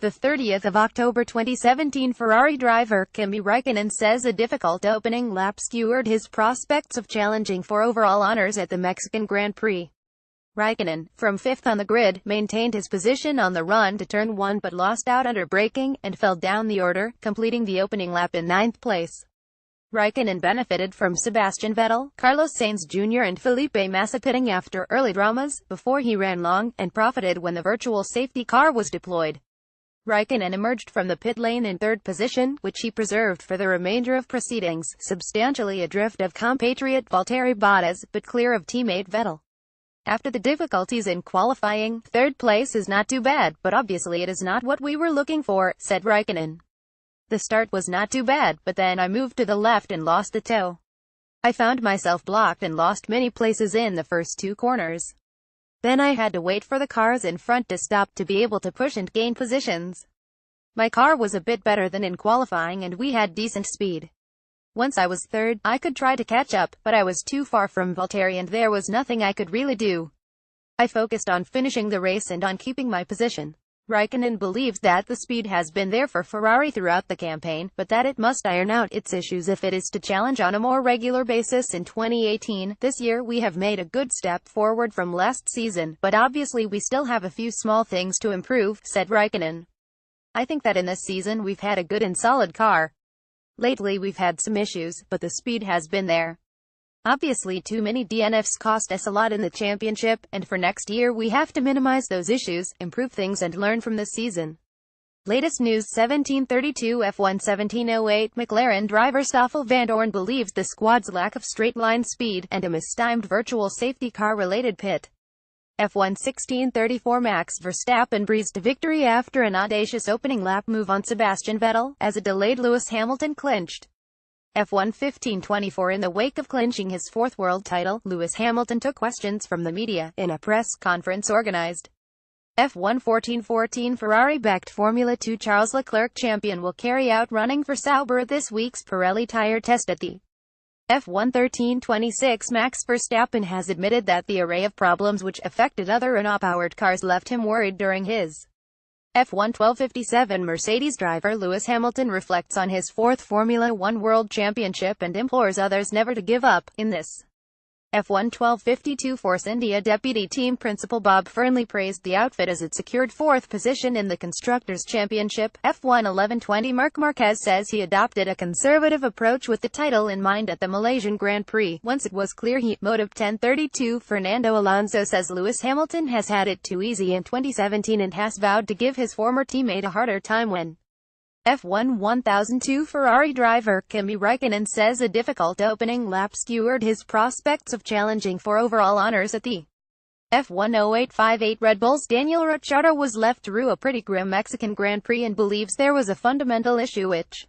The 30th of October 2017 Ferrari driver Kimi Räikkönen says a difficult opening lap skewered his prospects of challenging for overall honors at the Mexican Grand Prix. Räikkönen, from 5th on the grid, maintained his position on the run to turn 1 but lost out under braking, and fell down the order, completing the opening lap in 9th place. Räikkönen benefited from Sebastian Vettel, Carlos Sainz Jr. and Felipe Massa pitting after early dramas, before he ran long, and profited when the virtual safety car was deployed. Räikkönen emerged from the pit lane in 3rd position, which he preserved for the remainder of proceedings, substantially adrift of compatriot Valtteri Bottas, but clear of teammate Vettel. After the difficulties in qualifying, 3rd place is not too bad, but obviously it is not what we were looking for, said Räikkönen. The start was not too bad, but then I moved to the left and lost the toe. I found myself blocked and lost many places in the first 2 corners. Then I had to wait for the cars in front to stop to be able to push and gain positions. My car was a bit better than in qualifying and we had decent speed. Once I was 3rd, I could try to catch up, but I was too far from Valtteri and there was nothing I could really do. I focused on finishing the race and on keeping my position. Räikkönen believes that the speed has been there for Ferrari throughout the campaign, but that it must iron out its issues if it is to challenge on a more regular basis in 2018. This year we have made a good step forward from last season, but obviously we still have a few small things to improve, said Räikkönen. I think that in this season we've had a good and solid car. Lately we've had some issues, but the speed has been there. Obviously too many DNFs cost us a lot in the championship, and for next year we have to minimize those issues, improve things and learn from this season. Latest news 1732 F1 1708 McLaren driver Stoffel Vandoorne believes the squad's lack of straight-line speed, and a mistimed virtual safety car-related pit. F1 1634 Max Verstappen breezed to victory after an audacious opening lap move on Sebastian Vettel, as a delayed Lewis Hamilton clinched. F1 1524 In the wake of clinching his 4th world title, Lewis Hamilton took questions from the media, in a press conference organized. F1 1414 Ferrari-backed Formula 2 Charles Leclerc champion will carry out running for Sauber at this week's Pirelli tire test at the F1 1326 Max Verstappen has admitted that the array of problems which affected other Renault-powered cars left him worried during his F1 1257 Mercedes driver Lewis Hamilton reflects on his 4th Formula 1 World Championship and implores others never to give up. In this F1 1252 Force India Deputy Team Principal Bob Fernley praised the outfit as it secured 4th position in the Constructors' Championship. F1 1120 Marc Marquez says he adopted a conservative approach with the title in mind at the Malaysian Grand Prix, once it was clear he Motive 1032 Fernando Alonso says Lewis Hamilton has had it too easy in 2017 and has vowed to give his former teammate a harder time when F1 1002 Ferrari driver Kimi Räikkönen says a difficult opening lap skewered his prospects of challenging for overall honors at the F1 0858 Red Bull's Daniel Ricciardo was left through a pretty grim Mexican Grand Prix and believes there was a fundamental issue which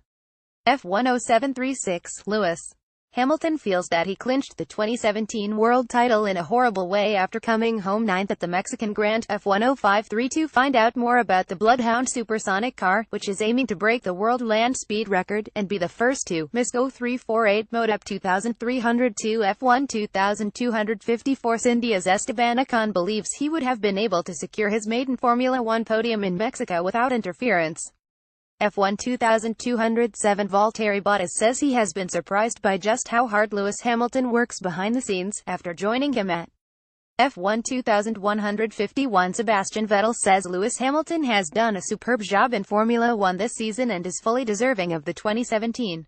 F1 0736 Lewis Hamilton feels that he clinched the 2017 world title in a horrible way after coming home 9th at the Mexican Grand F1 0532 Find out more about the Bloodhound supersonic car, which is aiming to break the world land speed record, and be the first to miss 0348 Motor 2302 F1 2250 Force India's Esteban Ocon believes he would have been able to secure his maiden Formula 1 podium in Mexico without interference. F1 2207 Valtteri Bottas says he has been surprised by just how hard Lewis Hamilton works behind the scenes, after joining him at F1 2151 Sebastian Vettel says Lewis Hamilton has done a superb job in Formula 1 this season and is fully deserving of the 2017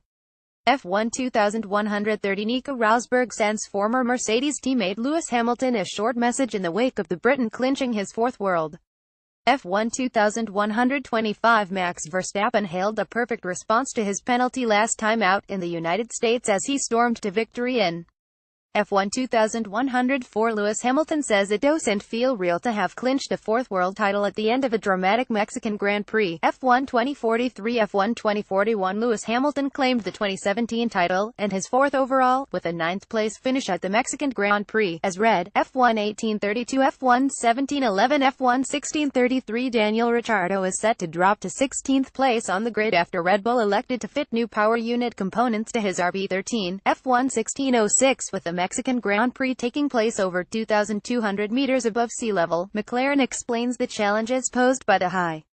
F1 2130 Nico Rosberg sends former Mercedes teammate Lewis Hamilton a short message in the wake of the Briton clinching his 4th world F1 2125 Max Verstappen hailed a perfect response to his penalty last time out in the United States as he stormed to victory in F1 2104 Lewis Hamilton says it doesn't feel real to have clinched a 4th world title at the end of a dramatic Mexican Grand Prix. F1 2043 F1 2041 Lewis Hamilton claimed the 2017 title, and his 4th overall, with a 9th place finish at the Mexican Grand Prix, as read. F1 1832 F1 1711 F1 1633 Daniel Ricciardo is set to drop to 16th place on the grid after Red Bull elected to fit new power unit components to his RB13. F1 1606 With the Mexican Grand Prix taking place over 2,200 meters above sea level, McLaren explains the challenges posed by the high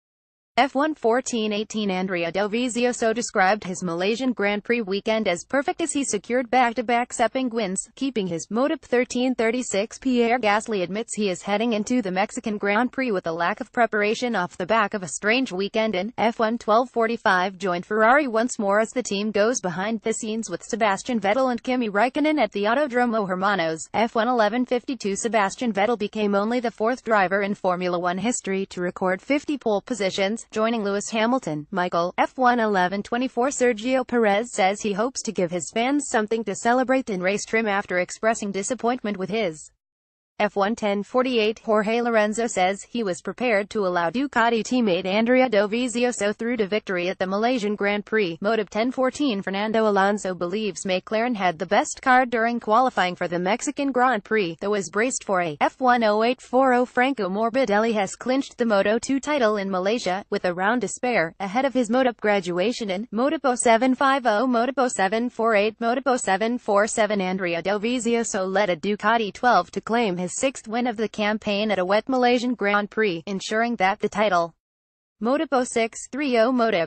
F1 14-18 Andrea Dovizioso described his Malaysian Grand Prix weekend as perfect as he secured back-to-back Sepang wins, keeping his Motor 1336. Pierre Gasly admits he is heading into the Mexican Grand Prix with a lack of preparation off the back of a strange weekend in F1 1245 joined Ferrari once more as the team goes behind the scenes with Sebastian Vettel and Kimi Räikkönen at the Autodromo Hermanos. F1 1152 Sebastian Vettel became only the fourth driver in Formula One history to record 50 pole positions, joining Lewis Hamilton. Michael, F1 1124 Sergio Perez says he hopes to give his fans something to celebrate in race trim after expressing disappointment with his F1 1048 Jorge Lorenzo says he was prepared to allow Ducati teammate Andrea Dovizioso through to victory at the Malaysian Grand Prix. Motive 1014 Fernando Alonso believes McLaren had the best car during qualifying for the Mexican Grand Prix, though is braced for a F1 0840 Franco Morbidelli has clinched the Moto2 title in Malaysia, with a round to spare, ahead of his Moto graduation in Moto 750 Moto 748 Moto 747 Andrea Dovizioso led a Ducati 12 to claim his sixth win of the campaign at a wet Malaysian Grand Prix, ensuring that the title Moto 630 Moto